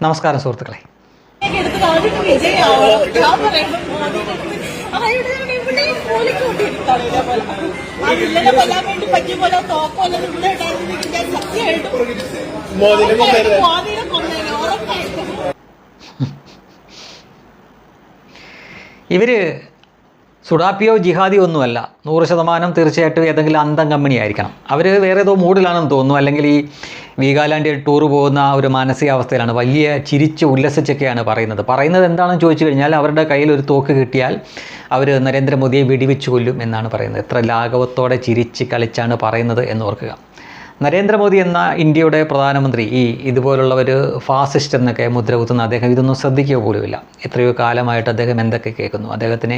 നമസ്കാരം സുഹൃത്തുക്കളെ. ഇവര് സുഡാപ്പിയോ ജിഹാദിയോ ഒന്നുമല്ല. 100% തീർച്ചയായിട്ടും ഏതെങ്കിലും അന്തം കമ്പനി ആയിരിക്കണം. അവർ വേറെ ഏതോ മൂഡിലാണെന്ന് തോന്നുന്നു. അല്ലെങ്കിൽ ഈ വീഗാലാൻഡ് ടൂർ പോകുന്ന ഒരു മാനസികാവസ്ഥയിലാണ്. വലിയ ചിരിച്ച് ഉല്ലസിച്ചൊക്കെയാണ് പറയുന്നത് എന്താണെന്ന് ചോദിച്ചു കഴിഞ്ഞാൽ അവരുടെ കയ്യിൽ ഒരു തോക്ക് കിട്ടിയാൽ അവർ നരേന്ദ്രമോദിയെ വെടിവെച്ച് കൊല്ലും എന്നാണ് പറയുന്നത്. എത്ര ലാഘവത്തോടെ ചിരിച്ച് കളിച്ചാണ് പറയുന്നത് എന്ന് ഓർക്കുക. നരേന്ദ്രമോദി എന്ന ഇന്ത്യയുടെ പ്രധാനമന്ത്രി ഇതുപോലുള്ളവർ ഫാസിസ്റ്റ് എന്നൊക്കെ മുദ്ര കുത്തുന്ന അദ്ദേഹം ഇതൊന്നും ശ്രദ്ധിക്കുക പോലുമില്ല. എത്രയോ കാലമായിട്ട് അദ്ദേഹം എന്തൊക്കെ കേൾക്കുന്നു. അദ്ദേഹത്തിനെ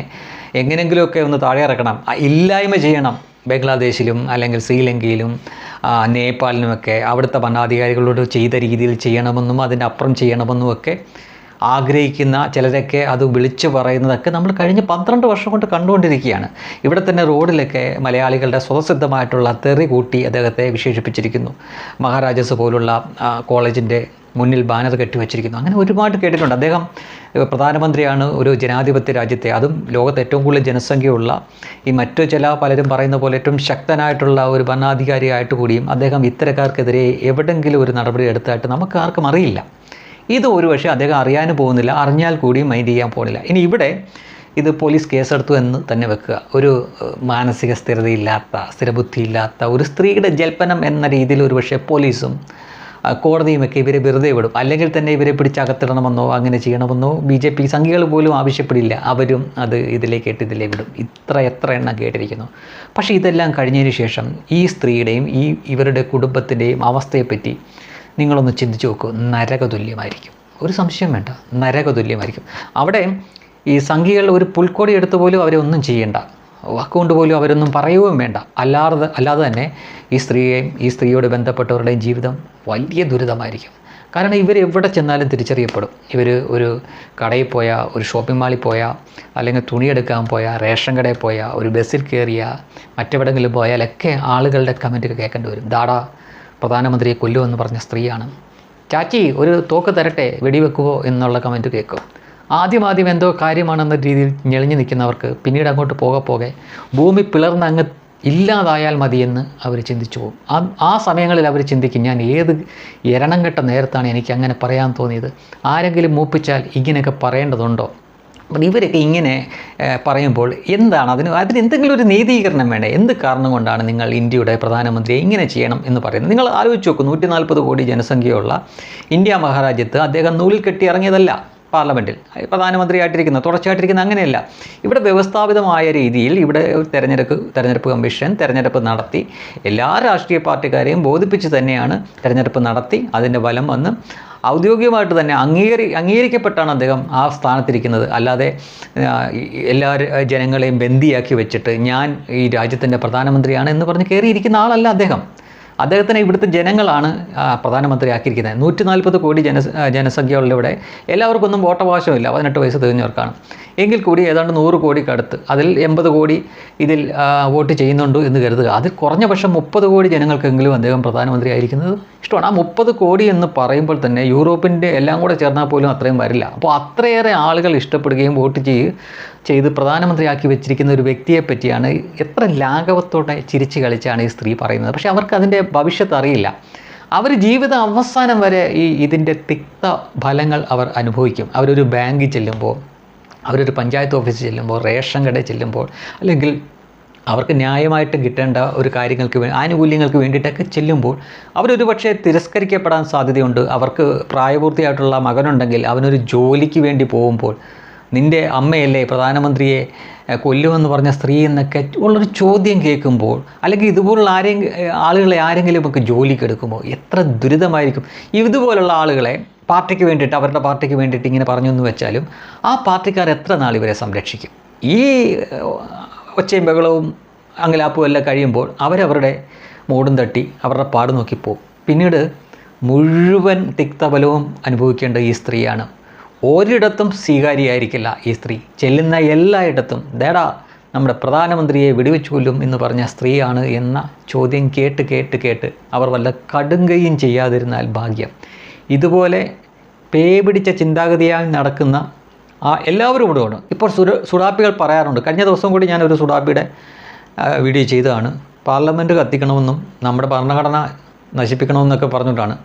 എങ്ങനെയെങ്കിലുമൊക്കെ ഒന്ന് താഴെ ഇറക്കണം, ഇല്ലായ്മ ചെയ്യണം. ബംഗ്ലാദേശിലും അല്ലെങ്കിൽ ശ്രീലങ്കയിലും നേപ്പാളിലുമൊക്കെ അവിടുത്തെ ഭരണാധികാരികളോട് ചെയ്ത രീതിയിൽ ചെയ്യണമെന്നും അതിൻ്റെ അപ്പുറം ചെയ്യണമെന്നും ഒക്കെ ആഗ്രഹിക്കുന്ന ചിലരൊക്കെ അത് വിളിച്ചു പറയുന്നതൊക്കെ നമ്മൾ കഴിഞ്ഞ 12 വർഷം കൊണ്ട് കണ്ടുകൊണ്ടിരിക്കുകയാണ്. ഇവിടെ തന്നെ റോഡിലൊക്കെ മലയാളികളുടെ സ്വതസിദ്ധമായിട്ടുള്ള തെറി കൂട്ടി അദ്ദേഹത്തെ വിശേഷിപ്പിച്ചിരിക്കുന്നു. മഹാരാജാസ് പോലുള്ള കോളേജിൻ്റെ മുന്നിൽ ബാനർ കെട്ടിവെച്ചിരിക്കുന്നു. അങ്ങനെ ഒരുപാട് കേട്ടിട്ടുണ്ട്. അദ്ദേഹം പ്രധാനമന്ത്രിയാണ് ഒരു ജനാധിപത്യ രാജ്യത്തെ, അതും ലോകത്ത് ഏറ്റവും കൂടുതൽ ജനസംഖ്യയുള്ള ഈ മറ്റു പലരും പറയുന്ന പോലെ ഏറ്റവും ശക്തനായിട്ടുള്ള ഒരു ഭരണാധികാരിയായിട്ട് കൂടിയും അദ്ദേഹം ഇത്തരക്കാർക്കെതിരെ എവിടെയെങ്കിലും ഒരു നടപടി എടുത്തായിട്ട് നമുക്ക് ആർക്കും അറിയില്ല. ഇത് ഒരുപക്ഷെ അദ്ദേഹം അറിയാനും പോകുന്നില്ല, അറിഞ്ഞാൽ കൂടിയും മൈൻഡ് ചെയ്യാൻ പോകുന്നില്ല. ഇനി ഇവിടെ ഇത് പോലീസ് കേസെടുത്തു എന്ന് തന്നെ വെക്കുക. ഒരു മാനസിക സ്ഥിരതയില്ലാത്ത, സ്ഥിരബുദ്ധിയില്ലാത്ത ഒരു സ്ത്രീയുടെ ജൽപ്പനം എന്ന രീതിയിൽ ഒരുപക്ഷെ പോലീസും കോടതിയുമൊക്കെ ഇവരെ വെറുതെ വിടും. അല്ലെങ്കിൽ തന്നെ ഇവരെ പിടിച്ചകത്തിടണമെന്നോ അങ്ങനെ ചെയ്യണമെന്നോ BJP സംഘികൾ പോലും ആവശ്യപ്പെടില്ല. അവരും അത് ഇതിലേക്ക് വിടും. എത്ര എണ്ണം കേട്ടിരിക്കുന്നു. പക്ഷേ ഇതെല്ലാം കഴിഞ്ഞതിന് ശേഷം ഈ സ്ത്രീയുടെയും ഇവരുടെ കുടുംബത്തിൻ്റെയും അവസ്ഥയെപ്പറ്റി നിങ്ങളൊന്ന് ചിന്തിച്ച് നോക്കൂ. നരകതുല്യമായിരിക്കും, ഒരു സംശയം വേണ്ട, നരകതുല്യമായിരിക്കും. അവിടെ ഈ സംഘികൾ ഒരു പുൽക്കൊടി എടുത്തു പോലും അവരെ ഒന്നും ചെയ്യേണ്ട, വാക്കുകൊണ്ട് പോലും അവരൊന്നും പറയുകയും വേണ്ട. അല്ലാതെ തന്നെ ഈ സ്ത്രീയെയും ഈ സ്ത്രീയോട് ബന്ധപ്പെട്ടവരുടെയും ജീവിതം വലിയ ദുരിതമായിരിക്കും. കാരണം ഇവരെവിടെ ചെന്നാലും തിരിച്ചറിയപ്പെടും. ഇവർ ഒരു കടയിൽ പോയാൽ, ഒരു ഷോപ്പിംഗ് മാളിൽ പോയാൽ, അല്ലെങ്കിൽ തുണിയെടുക്കാൻ പോയാൽ, റേഷൻ കടയിൽ പോയാൽ, ഒരു ബസ്സിൽ കയറിയാൽ, മറ്റെവിടെങ്കിലും പോയാലൊക്കെ ആളുകളുടെ കമൻറ്റൊക്കെ കേൾക്കേണ്ടി വരും. ദാടാ പ്രധാനമന്ത്രിയെ കൊല്ലുമെന്ന് പറഞ്ഞ സ്ത്രീയാണ്, ചാച്ചി ഒരു തോക്ക് തരട്ടെ വെടിവെക്കുവോ എന്നുള്ള കമൻറ്റ് കേൾക്കും. ആദ്യം എന്തോ കാര്യമാണെന്ന രീതിയിൽ ഞെളിഞ്ഞു നിൽക്കുന്നവർക്ക് പിന്നീട് അങ്ങോട്ട് പോകെ ഭൂമി പിളർന്ന് അങ്ങ് ഇല്ലാതായാൽ മതിയെന്ന് അവർ ചിന്തിച്ചു പോകും. ആ സമയങ്ങളിൽ അവർ ചിന്തിക്കും, ഞാൻ ഏത് എരണം കെട്ട നേരത്താണ് എനിക്ക് അങ്ങനെ പറയാൻ തോന്നിയത്, ആരെങ്കിലും മൂപ്പിച്ചാൽ ഇങ്ങനെയൊക്കെ പറയേണ്ടതുണ്ടോ. അപ്പം ഇവരൊക്കെ ഇങ്ങനെ പറയുമ്പോൾ എന്താണ് അതിന് എന്തെങ്കിലും ഒരു നീതീകരണം വേണ്ടേ? എന്ത് കാരണം കൊണ്ടാണ് നിങ്ങൾ ഇന്ത്യയുടെ പ്രധാനമന്ത്രിയെ ഇങ്ങനെ ചെയ്യണം എന്ന് പറയുന്നത്? നിങ്ങൾ ആലോചിച്ച് നോക്കൂ. 140 കോടി ജനസംഖ്യയുള്ള ഇന്ത്യ മഹാരാജ്യത്ത് അദ്ദേഹം നൂലിൽ കെട്ടി ഇറങ്ങിയതല്ല പാർലമെൻറ്റിൽ പ്രധാനമന്ത്രിയായിട്ടിരിക്കുന്നത്, തുടർച്ചയായിട്ടിരിക്കുന്നത്. അങ്ങനെയല്ല. ഇവിടെ വ്യവസ്ഥാപിതമായ രീതിയിൽ ഇവിടെ തെരഞ്ഞെടുപ്പ് കമ്മീഷൻ തെരഞ്ഞെടുപ്പ് നടത്തി എല്ലാ രാഷ്ട്രീയ പാർട്ടിക്കാരെയും ബോധിപ്പിച്ച് തന്നെയാണ് തെരഞ്ഞെടുപ്പ് നടത്തി അതിൻ്റെ ഫലം വന്ന് ഔദ്യോഗികമായിട്ട് തന്നെ അംഗീകരിക്കപ്പെട്ടാണ് അദ്ദേഹം ആ സ്ഥാനത്തിരിക്കുന്നത്. അല്ലാതെ എല്ലാ ജനങ്ങളെയും ബന്ദിയാക്കി വെച്ചിട്ട് ഞാൻ ഈ രാജ്യത്തിൻ്റെ പ്രധാനമന്ത്രിയാണ് എന്ന് പറഞ്ഞ് കയറിയിരിക്കുന്ന ആളല്ല അദ്ദേഹം. അദ്ദേഹത്തിനെ ഇവിടുത്തെ ജനങ്ങളാണ് പ്രധാനമന്ത്രിയാക്കിയിരിക്കുന്നത്. 140 കോടി ജനസംഖ്യയുള്ള എല്ലാവർക്കും ഒന്നും വോട്ടവകാശമില്ല, 18 വയസ്സ് തികഞ്ഞവർക്കാണ്. എങ്കിൽ കൂടി ഏതാണ്ട് 100 കോടിക്കടുത്ത്, അതിൽ 80 കോടി ഇതിൽ വോട്ട് ചെയ്യുന്നുണ്ട് എന്ന് കരുതുക. അതിൽ കുറഞ്ഞ പക്ഷം 30 കോടി ജനങ്ങൾക്കെങ്കിലും അദ്ദേഹം പ്രധാനമന്ത്രി ആയിരിക്കുന്നത് ഇഷ്ടമാണ്. ആ 30 കോടി എന്ന് പറയുമ്പോൾ തന്നെ യൂറോപ്പിൻ്റെ എല്ലാം കൂടെ ചേർന്നാൽ പോലും അത്രയും വരില്ല. അപ്പോൾ അത്രയേറെ ആളുകൾ ഇഷ്ടപ്പെടുകയും വോട്ട് ചെയ്ത് പ്രധാനമന്ത്രിയാക്കി വെച്ചിരിക്കുന്ന ഒരു വ്യക്തിയെ പറ്റിയാണ് എത്ര ലാഘവത്തോടെ ചിരിച്ച് കളിച്ചാണ് ഈ സ്ത്രീ പറയുന്നത്. പക്ഷേ അവർക്ക് അതിൻ്റെ ഭവിഷ്യത്ത് അറിയില്ല. അവർ ജീവിത അവസാനം വരെ ഇതിൻ്റെ തിക്ത ഫലങ്ങൾ അവർ അനുഭവിക്കും. അവരൊരു ബാങ്കിൽ ചെല്ലുമ്പോൾ, അവരൊരു പഞ്ചായത്ത് ഓഫീസിൽ ചെല്ലുമ്പോൾ, റേഷൻ കടയിൽ ചെല്ലുമ്പോൾ, അല്ലെങ്കിൽ അവർക്ക് ന്യായമായിട്ട് കിട്ടേണ്ട ഒരു ആനുകൂല്യങ്ങൾക്ക് വേണ്ടിയിട്ടൊക്കെ ചെല്ലുമ്പോൾ അവരൊരു പക്ഷേ തിരസ്കരിക്കപ്പെടാൻ സാധ്യതയുണ്ട്. അവർക്ക് പ്രായപൂർത്തിയായിട്ടുള്ള മകനുണ്ടെങ്കിൽ അവനൊരു ജോലിക്ക് വേണ്ടി പോകുമ്പോൾ നിൻ്റെ അമ്മയല്ലേ പ്രധാനമന്ത്രിയെ കൊല്ലുമെന്ന് പറഞ്ഞ സ്ത്രീ എന്നൊക്കെ ഉള്ളൊരു ചോദ്യം കേൾക്കുമ്പോൾ, അല്ലെങ്കിൽ ഇതുപോലുള്ള ആളുകളെ ആരെങ്കിലുമൊക്കെ ജോലിക്ക് എടുക്കുമ്പോൾ എത്ര ദുരിതമായിരിക്കും. ഇതുപോലുള്ള ആളുകളെ പാർട്ടിക്ക് വേണ്ടിയിട്ട്, അവരുടെ പാർട്ടിക്ക് വേണ്ടിയിട്ട് ഇങ്ങനെ പറഞ്ഞു എന്ന് വെച്ചാലും ആ പാർട്ടിക്കാർ എത്ര നാൾ ഇവരെ സംരക്ഷിക്കും? ഈ ഒച്ചയും ബഹളവും അങ്കലാപ്പും എല്ലാം കഴിയുമ്പോൾ അവരവരുടെ മൂടും തട്ടി അവരുടെ പാട് നോക്കിപ്പോവും. പിന്നീട് മുഴുവൻ തിക്തഫലവും അനുഭവിക്കേണ്ട ഈ സ്ത്രീയാണ്. ഒരിടത്തും സ്വീകാര്യമായിരിക്കില്ല ഈ സ്ത്രീ. ചെല്ലുന്ന എല്ലായിടത്തും ദേടാ നമ്മുടെ പ്രധാനമന്ത്രിയെ വെടിവെച്ചു കൊല്ലും എന്ന് പറഞ്ഞ സ്ത്രീയാണ് എന്ന ചോദ്യം കേട്ട് അവർ വല്ല കടുങ്കയും ചെയ്യാതിരുന്നാൽ ഭാഗ്യം. ഇതുപോലെ പേ പിടിച്ച ചിന്താഗതിയായി നടക്കുന്ന എല്ലാവരും ഇവിടെയാണ്. ഇപ്പോൾ സുഡാപ്പികൾ പറയാറുണ്ട്. കഴിഞ്ഞ ദിവസം കൂടി ഞാനൊരു സുഡാപ്പിയുടെ വീഡിയോ ചെയ്തതാണ്. പാർലമെൻറ്റ് കത്തിക്കണമെന്നും നമ്മുടെ ഭരണഘടന നശിപ്പിക്കണമെന്നൊക്കെ പറഞ്ഞിട്ടാണ്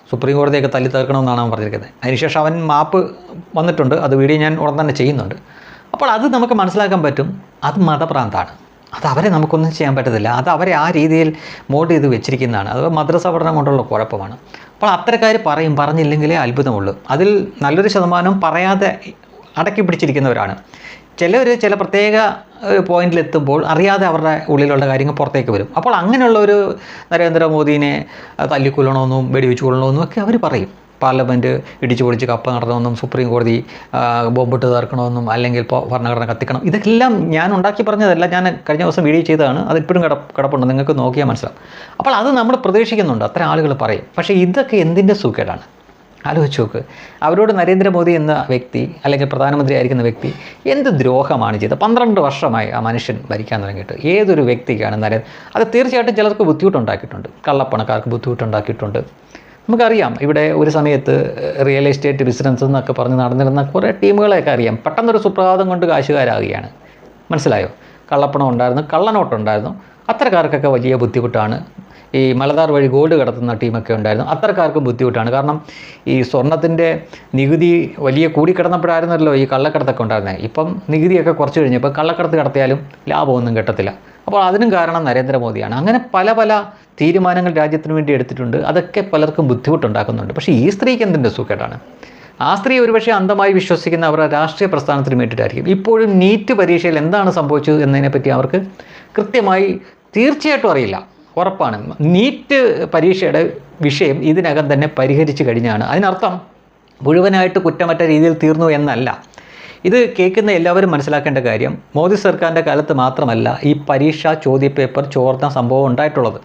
സുപ്രീം കോടതിയൊക്കെ തല്ലി തീർക്കണമെന്നാണ് അവൻ പറഞ്ഞിരിക്കുന്നത്. അതിനുശേഷം അവൻ മാപ്പ് വന്നിട്ടുണ്ട്. അത് വീഡിയോ ഞാൻ ഉടൻ തന്നെ ചെയ്യുന്നുണ്ട്. അപ്പോൾ അത് നമുക്ക് മനസ്സിലാക്കാൻ പറ്റും, അത് മതഭ്രാന്താണ്. അത് അവരെ നമുക്കൊന്നും ചെയ്യാൻ പറ്റത്തില്ല. അത് അവരെ ആ രീതിയിൽ മോൾഡ് ചെയ്ത് വെച്ചിരിക്കുന്നതാണ്. അത് മദ്രസ പഠനം കൊണ്ടുള്ള കുഴപ്പമാണ്. അപ്പോൾ അത്തരക്കാർ പറഞ്ഞില്ലെങ്കിലേ അത്ഭുതമുള്ളൂ. അതിൽ നല്ലൊരു ശതമാനം പറയാതെ അടക്കി പിടിച്ചിരിക്കുന്നവരാണ്. ചില പ്രത്യേക പോയിന്റിലെത്തുമ്പോൾ അറിയാതെ അവരുടെ ഉള്ളിലുള്ള കാര്യങ്ങൾ പുറത്തേക്ക് വരും. അപ്പോൾ അങ്ങനെയുള്ളൊരു നരേന്ദ്രമോദിനെ തല്ലിക്കൊല്ലണമെന്നും വെടിവെച്ച് കൊള്ളണമെന്നും ഒക്കെ അവർ പറയും. പാർലമെൻറ്റ് ഇടിച്ചു പൊളിച്ച് കപ്പ നടണമെന്നും സുപ്രീം കോടതി ബോംബിട്ട് തീർക്കണമെന്നും അല്ലെങ്കിൽ ഇപ്പോൾ ഭരണഘടന കത്തിക്കണം, ഇതെല്ലാം ഞാൻ ഉണ്ടാക്കി പറഞ്ഞതല്ല. ഞാൻ കഴിഞ്ഞ ദിവസം വീഡിയോ ചെയ്തതാണ്. അതിപ്പോഴും കിടപ്പുണ്ട്, നിങ്ങൾക്ക് നോക്കിയാൽ മനസ്സിലാവും. അപ്പോൾ അത് നമ്മൾ പ്രതീക്ഷിക്കുന്നുണ്ട്, അത്ര ആളുകൾ പറയും. പക്ഷേ ഇതൊക്കെ എന്തിൻ്റെ സുഖേടാണ്? ആലോചിച്ച് നോക്ക്. അവരോട് നരേന്ദ്രമോദി എന്ന വ്യക്തി അല്ലെങ്കിൽ പ്രധാനമന്ത്രി ആയിരിക്കുന്ന വ്യക്തി എന്ത് ദ്രോഹമാണ് ചെയ്തത്? 12 വർഷമായി ആ മനുഷ്യൻ ഭരിക്കാൻ തുടങ്ങിയിട്ട്. ഏതൊരു വ്യക്തിക്കാണ് അത് തീർച്ചയായിട്ടും ചിലർക്ക് ബുദ്ധിമുട്ടുണ്ടാക്കിയിട്ടുണ്ട്. കള്ളപ്പണക്കാർക്ക് ബുദ്ധിമുട്ടുണ്ടാക്കിയിട്ടുണ്ട്. നമുക്കറിയാം, ഇവിടെ ഒരു സമയത്ത് റിയൽ എസ്റ്റേറ്റ് ബിസിനസ് എന്നൊക്കെ പറഞ്ഞ് നടന്നിരുന്ന കുറേ ടീമുകളെയൊക്കെ അറിയാം. പെട്ടെന്നൊരു സുപ്രഭാതം കൊണ്ട് കാശുകാരാകുകയാണ്. മനസ്സിലായോ? കള്ളപ്പണം ഉണ്ടായിരുന്നു, കള്ളനോട്ടുണ്ടായിരുന്നു. അത്തരക്കാർക്കൊക്കെ വലിയ ബുദ്ധിമുട്ടാണ്. ഈ മലബാർ വഴി ഗോൾഡ് കടത്തുന്ന ടീമൊക്കെ ഉണ്ടായിരുന്നു. അത്തരക്കാർക്കും ബുദ്ധിമുട്ടാണ്. കാരണം ഈ സ്വർണത്തിൻ്റെ നികുതി വലിയ കൂടിക്കിടന്നപ്പോഴായിരുന്നല്ലോ ഈ കള്ളക്കടത്തൊക്കെ ഉണ്ടായിരുന്നത്. ഇപ്പം നികുതിയൊക്കെ കുറച്ച് കഴിഞ്ഞപ്പോൾ കള്ളക്കടത്ത് കടത്തിയാലും ലാഭമൊന്നും കിട്ടത്തില്ല. അപ്പോൾ അതിനും കാരണം നരേന്ദ്രമോദിയാണ്. അങ്ങനെ പല തീരുമാനങ്ങൾ രാജ്യത്തിന് വേണ്ടി എടുത്തിട്ടുണ്ട്. അതൊക്കെ പലർക്കും ബുദ്ധിമുട്ടുണ്ടാക്കുന്നുണ്ട്. പക്ഷേ ഈ സ്ത്രീക്ക് എന്തിൻ്റെ സുഖേടാണ്? ആ സ്ത്രീ ഒരുപക്ഷെ അന്ധമായി വിശ്വസിക്കുന്ന അവരുടെ രാഷ്ട്രീയ പ്രസ്ഥാനത്തിന് വേണ്ടിയിട്ടായിരിക്കും. ഇപ്പോഴും നീറ്റ് പരീക്ഷയിൽ എന്താണ് സംഭവിച്ചത് എന്നതിനെപ്പറ്റി അവർക്ക് കൃത്യമായി തീർച്ചയായിട്ടും അറിയില്ല, ഉറപ്പാണ്. നീറ്റ് പരീക്ഷയുടെ വിഷയം ഇതിനകം തന്നെ പരിഹരിച്ചു കഴിഞ്ഞാണ്. അതിനർത്ഥം മുഴുവനായിട്ട് കുറ്റമറ്റ രീതിയിൽ തീർന്നു എന്നല്ല. ഇത് കേൾക്കുന്ന എല്ലാവരും മനസ്സിലാക്കേണ്ട കാര്യം, മോദി സർക്കാരിൻ്റെ കാലത്ത് മാത്രമല്ല ഈ പരീക്ഷാ ചോദ്യപേപ്പർ ചോർന്ന സംഭവം ഉണ്ടായിട്ടുള്ളത്.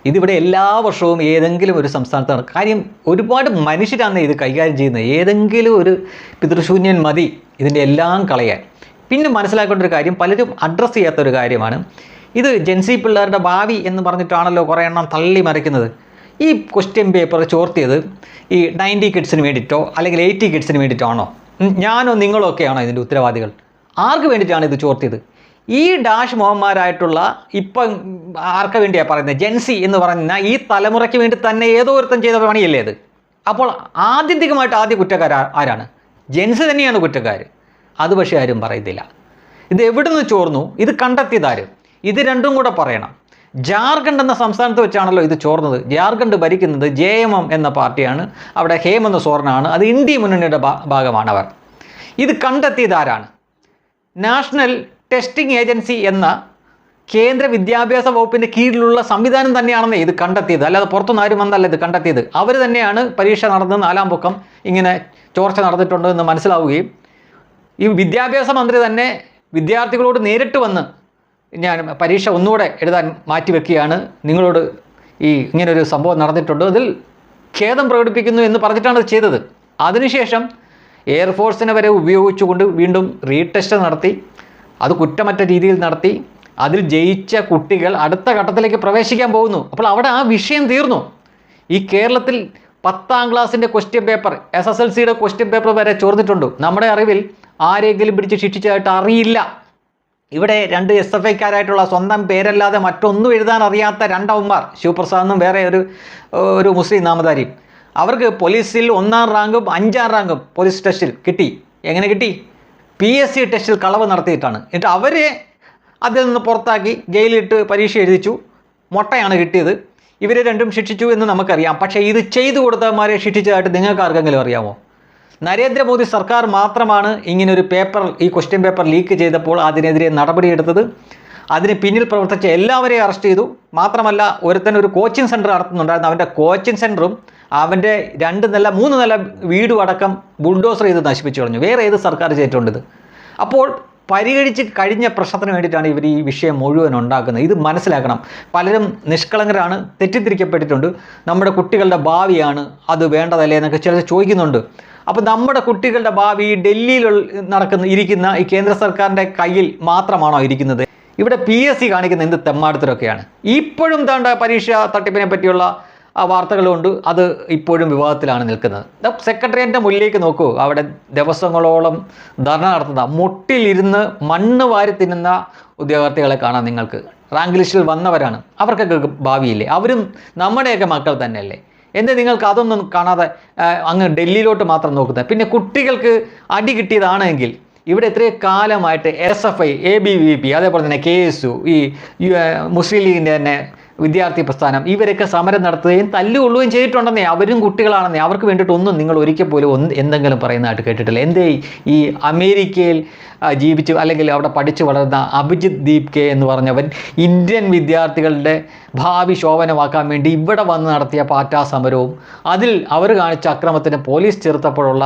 ഇതിവിടെ എല്ലാ വർഷവും ഏതെങ്കിലും ഒരു സംസ്ഥാനത്താണ്. കാര്യം ഒരുപാട് മനുഷ്യരാണ് ഇത് കൈകാര്യം ചെയ്യുന്നത്. ഏതെങ്കിലും ഒരു പിതൃശൂന്യൻ മതി ഇതിൻ്റെ എല്ലാം കളയാൻ. പിന്നെ മനസ്സിലാക്കേണ്ട ഒരു കാര്യം, പലരും അഡ്രസ്സ് ചെയ്യാത്തൊരു കാര്യമാണ്, ഇത് ജെൻസി പിള്ളേരുടെ ഭാവി എന്ന് പറഞ്ഞിട്ടാണല്ലോ കുറേ എണ്ണം തള്ളി മറിക്കുന്നത്. ഈ ക്വസ്റ്റ്യൻ പേപ്പർ ചോർത്തിയത് ഈ 90 കിഡ്സിന് വേണ്ടിയിട്ടോ അല്ലെങ്കിൽ 80 കിഡ്സിന് വേണ്ടിയിട്ടാണോ? ഞാനോ നിങ്ങളോ ഒക്കെയാണോ ഇതിൻ്റെ ഉത്തരവാദികൾ? ആർക്ക് വേണ്ടിയിട്ടാണ് ഇത് ചോർത്തിയത്? ഈ ഡാഷ് മോഹന്മാരായിട്ടുള്ള ഇപ്പം ആർക്ക് വേണ്ടിയാണ് പറയുന്നത്? ജെൻസി എന്ന് പറയുന്ന ഈ തലമുറയ്ക്ക് വേണ്ടി തന്നെ ഏതോ ഒരുത്തം ചെയ്ത പണിയല്ലേ ഇത്? അപ്പോൾ ആദ്യ കുറ്റക്കാർ ആരാണ്? ജെൻസി തന്നെയാണ് കുറ്റക്കാർ. അത് പക്ഷേ ആരും പറയത്തില്ല. ഇത് എവിടെ നിന്ന് ചോർന്നു? ഇത് കണ്ടെത്തിയതാര്? ഇത് രണ്ടും കൂടെ പറയണം. ജാർഖണ്ഡ് എന്ന സംസ്ഥാനത്ത് വെച്ചാണല്ലോ ഇത് ചോർന്നത്. ജാർഖണ്ഡ് ഭരിക്കുന്നത് JMM എന്ന പാർട്ടിയാണ്. അവിടെ ഹേമന്ത് സോറനാണ്. അത് ഇന്ത്യ മുന്നണിയുടെ ഭാഗമാണ് അവർ. ഇത് കണ്ടെത്തിയത് ആരാണ്? നാഷണൽ ടെസ്റ്റിംഗ് ഏജൻസി എന്ന കേന്ദ്ര വിദ്യാഭ്യാസ വകുപ്പിൻ്റെ കീഴിലുള്ള സംവിധാനം തന്നെയാണെന്നേ ഇത് കണ്ടെത്തിയത്. അല്ലാതെ പുറത്തുനിന്ന് ആരും വന്നല്ല ഇത് കണ്ടെത്തിയത്. അവർ തന്നെയാണ് പരീക്ഷ നടന്ന് 4ാം പൊക്കം ഇങ്ങനെ ചോർച്ച നടന്നിട്ടുണ്ട് എന്ന് മനസ്സിലാവുകയും ഈ വിദ്യാഭ്യാസ മന്ത്രി തന്നെ വിദ്യാർത്ഥികളോട് നേരിട്ട് വന്ന് ഞാൻ പരീക്ഷ ഒന്നുകൂടെ എഴുതാൻ മാറ്റിവെക്കുകയാണ്, നിങ്ങളോട് ഇങ്ങനൊരു സംഭവം നടന്നിട്ടുണ്ട്, അതിൽ ഖേദം പ്രകടിപ്പിക്കുന്നു എന്ന് പറഞ്ഞിട്ടാണ് അത് ചെയ്തത്. അതിനുശേഷം എയർഫോഴ്സിനെ വരെ ഉപയോഗിച്ചുകൊണ്ട് വീണ്ടും റീടെസ്റ്റ് നടത്തി, അത് കുറ്റമറ്റ രീതിയിൽ നടത്തി. അതിൽ ജയിച്ച കുട്ടികൾ അടുത്ത ഘട്ടത്തിലേക്ക് പ്രവേശിക്കാൻ പോകുന്നു. അപ്പോൾ അവിടെ ആ വിഷയം തീർന്നു. ഈ കേരളത്തിൽ 10ാം ക്ലാസ്സിൻ്റെ ക്വസ്റ്റ്യൻ പേപ്പർ, SSLCയുടെ ക്വസ്റ്റ്യൻ പേപ്പർ വരെ ചോർന്നിട്ടുണ്ട്. നമ്മുടെ അറിവിൽ ആരെങ്കിലും പിടിച്ച് ശിക്ഷിച്ചതായിട്ട് അറിയില്ല. ഇവിടെ 2 SFIക്കാരായിട്ടുള്ള സ്വന്തം പേരല്ലാതെ മറ്റൊന്നും എഴുതാൻ അറിയാത്ത 2 അവന്മാർ, ശിവപ്രസാദ് എന്നും വേറെ ഒരു മുസ്ലിം നാമധാരിയും, അവർക്ക് പോലീസിൽ 1ാം റാങ്കും 5ാം റാങ്കും പോലീസ് ടെസ്റ്റിൽ കിട്ടി. എങ്ങനെ കിട്ടി? PSC ടെസ്റ്റിൽ കളവ് നടത്തിയിട്ടാണ്. എന്നിട്ട് അവരെ അതിൽ നിന്ന് പുറത്താക്കി ജയിലിലിട്ട് പരീക്ഷ എഴുതിച്ചു. മൊട്ടയാണ് കിട്ടിയത്. ഇവരെ രണ്ടും ശിക്ഷിച്ചു എന്ന് നമുക്കറിയാം. പക്ഷേ ഇത് ചെയ്തു കൊടുത്തവന്മാരെ ശിക്ഷിച്ചതായിട്ട് നിങ്ങൾക്ക് ആർക്കെങ്കിലും അറിയാമോ? നരേന്ദ്രമോദി സർക്കാർ മാത്രമാണ് ഇങ്ങനൊരു പേപ്പർ, ഈ ക്വസ്റ്റ്യൻ പേപ്പർ ലീക്ക് ചെയ്തപ്പോൾ അതിനെതിരെ നടപടിയെടുത്തത്. അതിന് പിന്നിൽ പ്രവർത്തിച്ച എല്ലാവരെയും അറസ്റ്റ് ചെയ്തു. മാത്രമല്ല, ഒരുത്തനൊരു കോച്ചിങ് സെൻറ്റർ നടത്തുന്നുണ്ടായിരുന്നു. അവൻ്റെ കോച്ചിങ് സെൻറ്ററും അവൻ്റെ 2 നില 3 നില വീടും അടക്കം ബുൾഡോസർ ചെയ്ത് നശിപ്പിച്ചു കളഞ്ഞു. വേറെ ഏത് സർക്കാർ ചെയ്തിട്ടുണ്ട്? അപ്പോൾ പരിഹരിച്ച് കഴിഞ്ഞ പ്രശ്നത്തിന് വേണ്ടിയിട്ടാണ് ഇവർ ഈ വിഷയം മുഴുവൻ ഉണ്ടാക്കുന്നത്. ഇത് മനസ്സിലാക്കണം. പലരും നിഷ്കളങ്കരാണ്, തെറ്റിദ്ധരിക്കപ്പെട്ടിട്ടുണ്ട്. നമ്മുടെ കുട്ടികളുടെ ഭാവിയാണ്, അത് വേണ്ടതല്ലേ എന്നൊക്കെ ചിലർ ചോദിക്കുന്നുണ്ട്. അപ്പോൾ നമ്മുടെ കുട്ടികളുടെ ഭാവി ഡൽഹിയിൽ ഇരിക്കുന്ന ഈ കേന്ദ്ര സർക്കാരിൻ്റെ കയ്യിൽ മാത്രമാണോ ഇരിക്കുന്നത്? ഇവിടെ PSC കാണിക്കുന്ന എന്ത് തെമ്മാടത്തിലൊക്കെയാണ്. ഇപ്പോഴും താണ്ട പരീക്ഷ തട്ടിപ്പിനെ പറ്റിയുള്ള വാർത്തകളുണ്ട്. അത് ഇപ്പോഴും വിവാദത്തിലാണ് നിൽക്കുന്നത്. സെക്രട്ടേറിയറ്റിൻ്റെ മുന്നിലേക്ക് നോക്കൂ, അവിടെ ദിവസങ്ങളോളം ധർണ നടത്തുന്ന, മുട്ടിലിരുന്ന് മണ്ണ് വാരി തിന്നുന്ന ഉദ്യോഗാർത്ഥികളെ കാണാം നിങ്ങൾക്ക്. റാങ്ക് ലിസ്റ്റിൽ വന്നവരാണ്, അവർക്കൊക്കെ ഭാവിയില്ലേ? അവരും നമ്മുടെയൊക്കെ മക്കൾ തന്നെയല്ലേ? എന്ത് നിങ്ങൾക്ക് അതൊന്നും കാണാതെ അങ്ങ് ഡൽഹിയിലോട്ട് മാത്രം നോക്കുന്നത്? പിന്നെ കുട്ടികൾക്ക് അടി കിട്ടിയതാണെങ്കിൽ ഇവിടെ എത്രയോ കാലമായിട്ട് SFI, ABVP, അതേപോലെ തന്നെ KSU, ഈ മുസ്ലിം ലീഗിൻ്റെ തന്നെ വിദ്യാർത്ഥി പ്രസ്ഥാനം, ഇവരൊക്കെ സമരം നടത്തുകയും തല്ലുകൊള്ളുകയും ചെയ്തിട്ടുണ്ടെന്നേ. അവരും കുട്ടികളാണെന്നേ. അവർക്ക് വേണ്ടിയിട്ടൊന്നും നിങ്ങൾ ഒരിക്കൽ പോലും എന്തെങ്കിലും പറയുന്നതായിട്ട് കേട്ടിട്ടില്ല. എന്തേ ഈ അമേരിക്കയിൽ ജീവിച്ചു അല്ലെങ്കിൽ അവിടെ പഠിച്ചു വളർന്ന അഭിജിത്ത് ദീപ് കെ എന്ന് പറഞ്ഞവൻ ഇന്ത്യൻ വിദ്യാർത്ഥികളുടെ ഭാവി ശോഭനമാക്കാൻ വേണ്ടി ഇവിടെ വന്ന് നടത്തിയ പാറ്റാ സമരവും അതിൽ അവർ കാണിച്ച അക്രമത്തിന് പോലീസ് ചേർത്തപ്പോഴുള്ള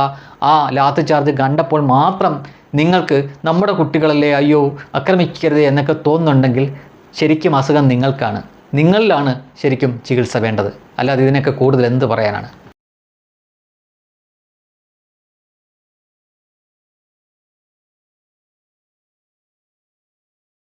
ആ ലാത്തി ചാർജ് കണ്ടപ്പോൾ മാത്രം നിങ്ങൾക്ക് നമ്മുടെ കുട്ടികളല്ലേ, അയ്യോ ആക്രമിക്കരുത് എന്നൊക്കെ തോന്നുന്നുണ്ടെങ്കിൽ ശരിക്കും അസുഖം നിങ്ങൾക്കാണ്. നിങ്ങളിലാണ് ശരിക്കും ചികിത്സ വേണ്ടത്. അല്ലാതെ ഇതിനൊക്കെ കൂടുതൽ എന്ത് പറയാനാണ്?